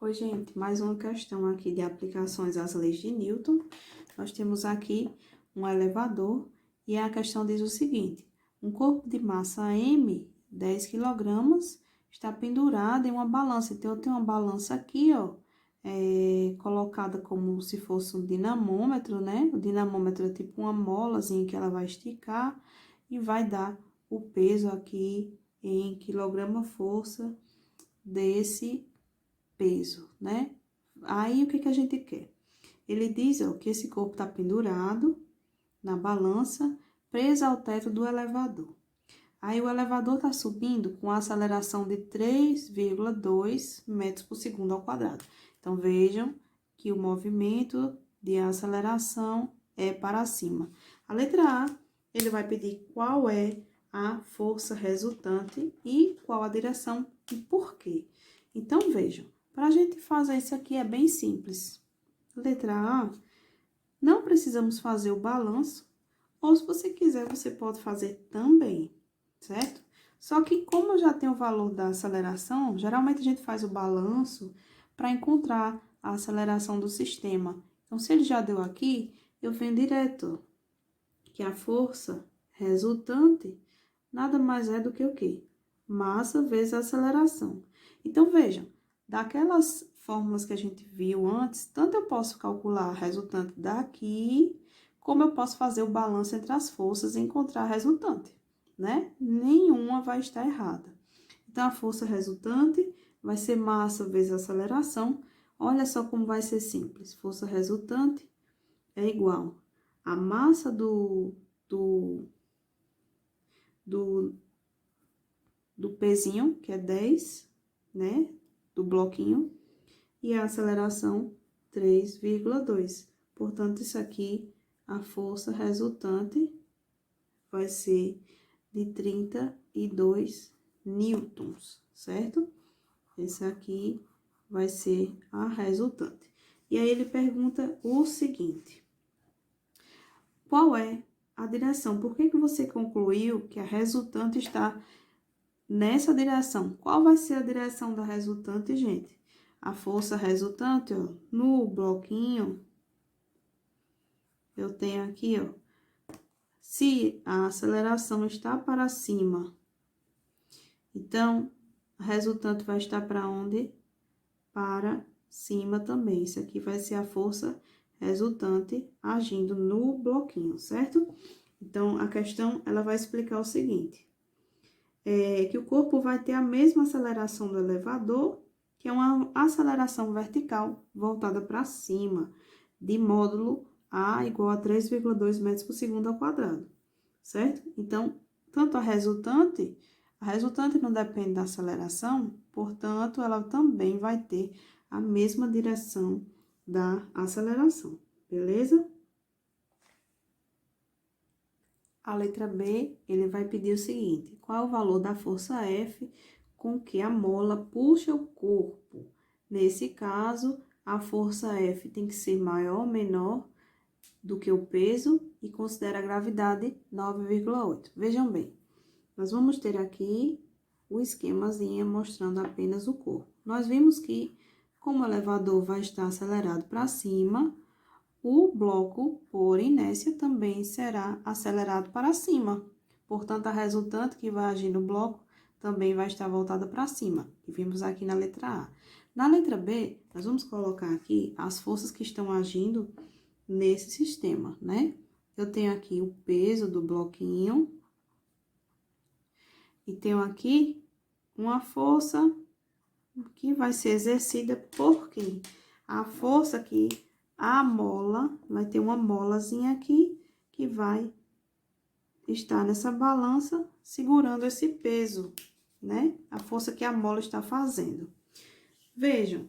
Oi, gente, mais uma questão aqui de aplicações às leis de Newton. Nós temos aqui um elevador e a questão diz o seguinte: um corpo de massa M, 10 quilogramas, está pendurado em uma balança. Então, eu tenho uma balança aqui, ó, colocada como se fosse um dinamômetro, né? O dinamômetro é tipo uma molazinha que ela vai esticar e vai dar o peso aqui em quilograma-força desse peso, né? Aí, o que que a gente quer? Ele diz, ó, que esse corpo tá pendurado na balança, preso ao teto do elevador. Aí, o elevador tá subindo com a aceleração de 3,2 metros por segundo ao quadrado. Então, vejam que o movimento de aceleração é para cima. A letra A, ele vai pedir qual é a força resultante e qual a direção e por quê. Então, vejam, para a gente fazer isso aqui é bem simples. Letra A, não precisamos fazer o balanço, ou se você quiser, você pode fazer também, certo? Só que como eu já tenho o valor da aceleração, geralmente a gente faz o balanço para encontrar a aceleração do sistema. Então, se ele já deu aqui, eu venho direto, que a força resultante nada mais é do que o quê? Massa vezes aceleração. Então, vejam, daquelas fórmulas que a gente viu antes, tanto eu posso calcular a resultante daqui, como eu posso fazer o balanço entre as forças e encontrar a resultante, né? Nenhuma vai estar errada. Então, a força resultante vai ser massa vezes aceleração. Olha só como vai ser simples. Força resultante é igual a massa do, do pezinho, que é 10, né? Do bloquinho, e a aceleração 3,2. Portanto, isso aqui, a força resultante vai ser de 32 newtons, certo? Esse aqui vai ser a resultante. E aí, ele pergunta o seguinte: qual é a direção? Por que que você concluiu que a resultante está nessa direção? Qual vai ser a direção da resultante, gente? A força resultante, ó, no bloquinho, eu tenho aqui, ó, se a aceleração está para cima, então, a resultante vai estar para onde? Para cima também. Isso aqui vai ser a força resultante agindo no bloquinho, certo? Então, a questão, ela vai explicar o seguinte: que o corpo vai ter a mesma aceleração do elevador, que é uma aceleração vertical voltada para cima, de módulo A igual a 3,2 metros por segundo ao quadrado, certo? Então, tanto a resultante não depende da aceleração, portanto, ela também vai ter a mesma direção da aceleração, beleza? A letra B, ele vai pedir o seguinte: qual é o valor da força F com que a mola puxa o corpo? Nesse caso, a força F tem que ser maior ou menor do que o peso e considera a gravidade 9,8. Vejam bem, nós vamos ter aqui o esquemazinho mostrando apenas o corpo. Nós vimos que, como o elevador vai estar acelerado para cima, o bloco, por inércia, também será acelerado para cima. Portanto, a resultante que vai agir no bloco também vai estar voltada para cima, que vimos aqui na letra A. Na letra B, nós vamos colocar aqui as forças que estão agindo nesse sistema, né? Eu tenho aqui o peso do bloquinho e tenho aqui uma força que vai ser exercida por quem? A força que a mola, vai ter uma molazinha aqui que vai estar nessa balança segurando esse peso, né? A força que a mola está fazendo. Vejam,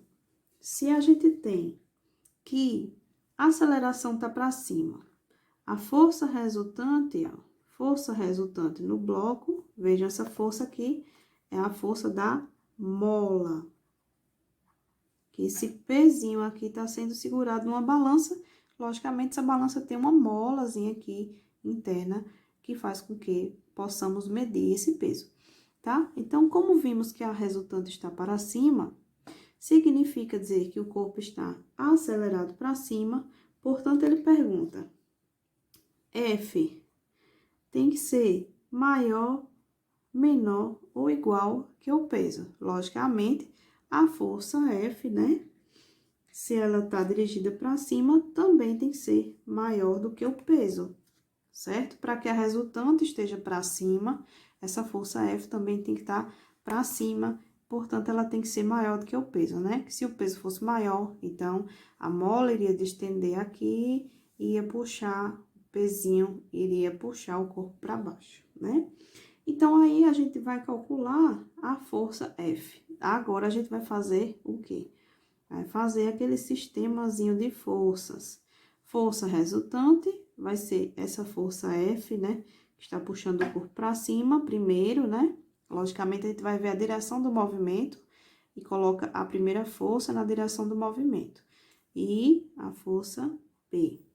se a gente tem que a aceleração tá para cima, a força resultante, ó, força resultante no bloco, vejam essa força aqui, é a força da mola. Que esse pezinho aqui tá sendo segurado numa balança, logicamente essa balança tem uma molazinha aqui interna que faz com que possamos medir esse peso, tá? Então, como vimos que a resultante está para cima, significa dizer que o corpo está acelerado para cima, portanto, ele pergunta: F tem que ser maior, menor ou igual que o peso. Logicamente, a força F, né? Se ela está dirigida para cima, também tem que ser maior do que o peso, certo? Para que a resultante esteja para cima, essa força F também tem que estar para cima, portanto, ela tem que ser maior do que o peso, né? Se o peso fosse maior, então, a mola iria distender aqui, ia puxar, o pezinho iria puxar o corpo para baixo, né? Então, aí, a gente vai calcular a força F. Agora, a gente vai fazer o quê? Vai fazer aquele sistemazinho de forças. Força resultante vai ser essa força F, né? Que está puxando o corpo para cima primeiro, né? Logicamente, a gente vai ver a direção do movimento e coloca a primeira força na direção do movimento. E a força P.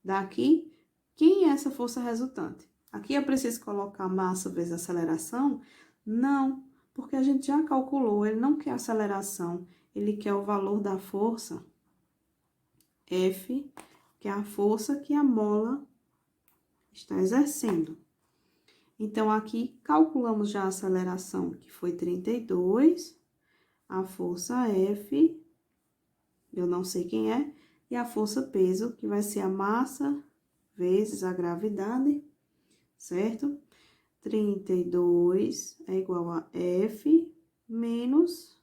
Daqui, quem é essa força resultante? Aqui eu preciso colocar massa vezes aceleração? Não, porque a gente já calculou, ele não quer aceleração, ele quer o valor da força F, que é a força que a mola está exercendo. Então, aqui, calculamos já a aceleração, que foi 32, a força F, eu não sei quem é, e a força peso, que vai ser a massa vezes a gravidade, certo? 32 é igual a F menos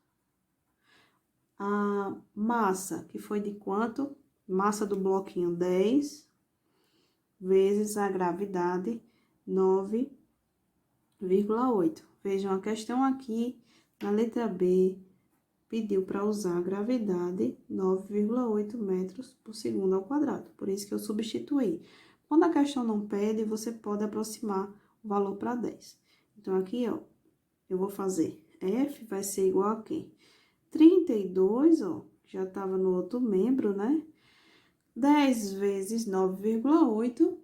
a massa, que foi de quanto? Massa do bloquinho 10, vezes a gravidade 9,8. Vejam a questão aqui, na letra B, pediu para usar a gravidade 9,8 metros por segundo ao quadrado. Por isso que eu substituí. Quando a questão não pede, você pode aproximar o valor para 10. Então, aqui, ó, eu vou fazer F vai ser igual a quê? 32, ó, já estava no outro membro, né? 10 vezes 9,8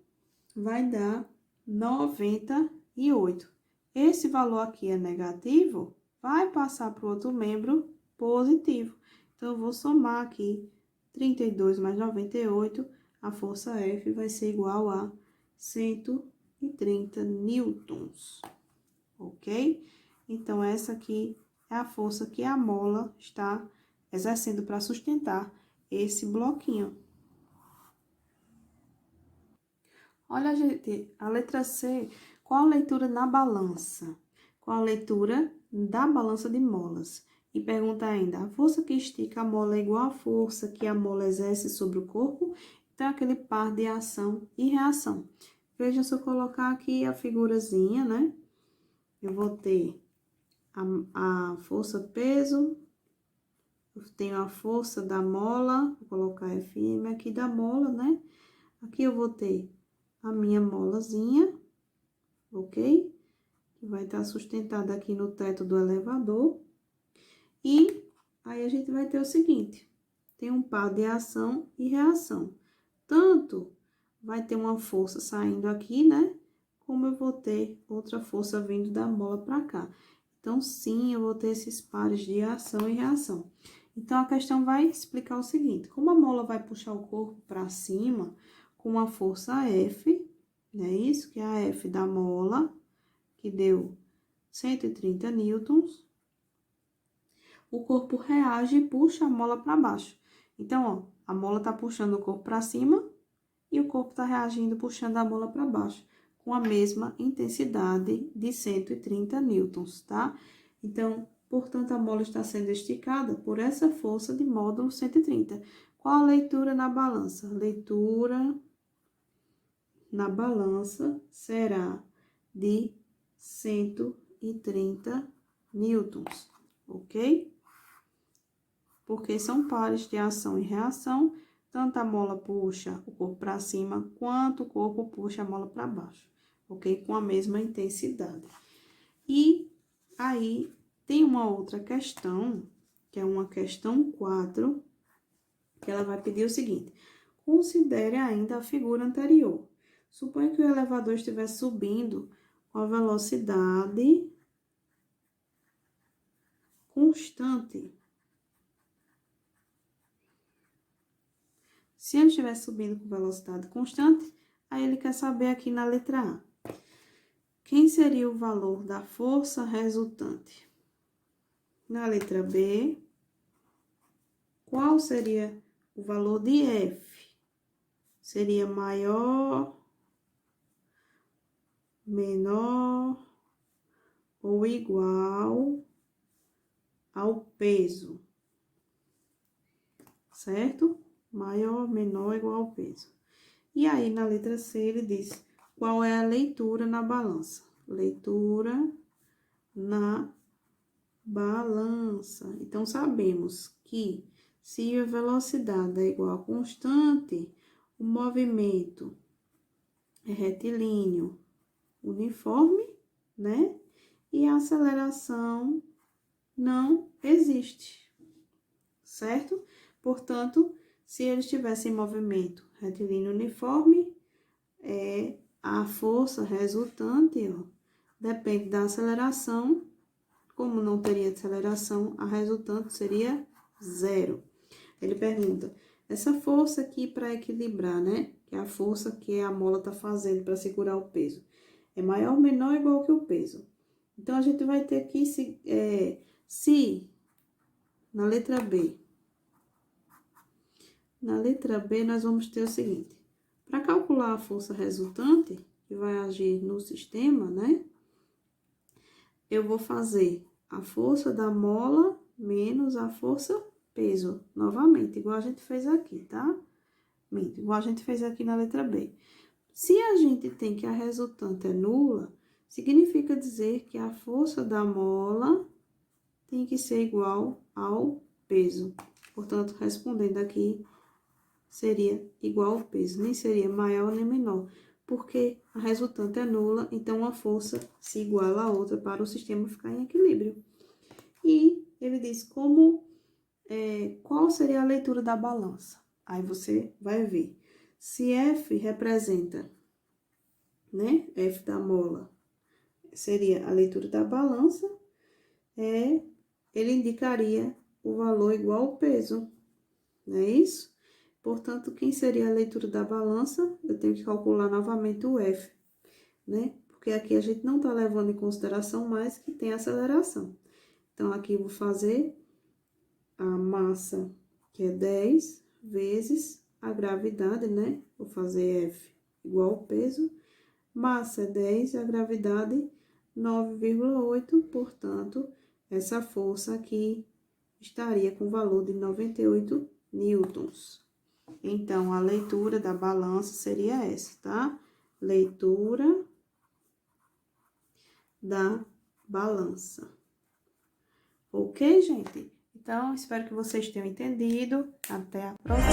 vai dar 98. Esse valor aqui é negativo, vai passar para o outro membro positivo. Então, eu vou somar aqui 32 mais 98, a força F vai ser igual a 130 newtons, ok? Então, essa aqui é a força que a mola está exercendo para sustentar esse bloquinho. Olha, gente, a letra C, qual a leitura na balança? Qual a leitura da balança de molas? E pergunta ainda, a força que estica a mola é igual à força que a mola exerce sobre o corpo? Então, aquele par de ação e reação. Veja, se eu colocar aqui a figurazinha, né? Eu vou ter a força peso, eu tenho a força da mola, vou colocar Fm aqui da mola, né? Aqui eu vou ter a minha molazinha, ok? Que vai estar sustentada aqui no teto do elevador. E aí, a gente vai ter o seguinte, tem um par de ação e reação. Tanto vai ter uma força saindo aqui, né? Como eu vou ter outra força vindo da mola para cá. Então, sim, eu vou ter esses pares de ação e reação. Então, a questão vai explicar o seguinte, como a mola vai puxar o corpo para cima com a força F, né? Isso que é a F da mola, que deu 130 newtons, o corpo reage e puxa a mola para baixo. Então, ó, a mola tá puxando o corpo para cima e o corpo tá reagindo puxando a mola para baixo, com a mesma intensidade de 130 newtons, tá? Então, portanto, a mola está sendo esticada por essa força de módulo 130. Qual a leitura na balança? Leitura na balança será de 130 newtons, ok? Porque são pares de ação e reação, tanto a mola puxa o corpo para cima, quanto o corpo puxa a mola para baixo, ok? Com a mesma intensidade. E aí, tem uma outra questão, que é uma questão 4, que ela vai pedir o seguinte, considere ainda a figura anterior. Suponha que o elevador estiver subindo com a velocidade constante. Se ele estiver subindo com velocidade constante, aí ele quer saber aqui na letra A. Quem seria o valor da força resultante? Na letra B, qual seria o valor de F? Seria maior, menor ou igual ao peso? Certo? Maior, menor, igual ao peso. E aí, na letra C, ele diz qual é a leitura na balança. Leitura na balança. Então, sabemos que se a velocidade é igual a constante, o movimento é retilíneo, uniforme, né? E a aceleração não existe, certo? Portanto, se ele estivesse em movimento retilíneo uniforme, a força resultante, ó, depende da aceleração. Como não teria aceleração, a resultante seria 0. Ele pergunta, essa força aqui para equilibrar, né? Que é a força que a mola tá fazendo para segurar o peso. É maior, menor ou igual que o peso. Então, a gente vai ter aqui, se na letra B, nós vamos ter o seguinte. Para calcular a força resultante, que vai agir no sistema, né? Eu vou fazer a força da mola menos a força peso, novamente, igual a gente fez aqui, tá? Igual a gente fez aqui na letra B. Se a gente tem que a resultante é nula, significa dizer que a força da mola tem que ser igual ao peso. Portanto, respondendo aqui, seria igual ao peso, nem seria maior nem menor, porque a resultante é nula, então uma força se iguala a outra para o sistema ficar em equilíbrio. E ele diz qual seria a leitura da balança. Aí você vai ver. Se F representa, né, F da mola, seria a leitura da balança, ele indicaria o valor igual ao peso, não é isso? Portanto, quem seria a leitura da balança? Eu tenho que calcular novamente o F, né? Porque aqui a gente não tá levando em consideração mais que tem aceleração. Então, aqui eu vou fazer a massa, que é 10 vezes a gravidade, né? Vou fazer F igual ao peso. Massa é 10, a gravidade 9,8, portanto, essa força aqui estaria com valor de 98 newtons. Então, a leitura da balança seria essa, tá? Leitura da balança. Ok, gente? Então, espero que vocês tenham entendido. Até a próxima.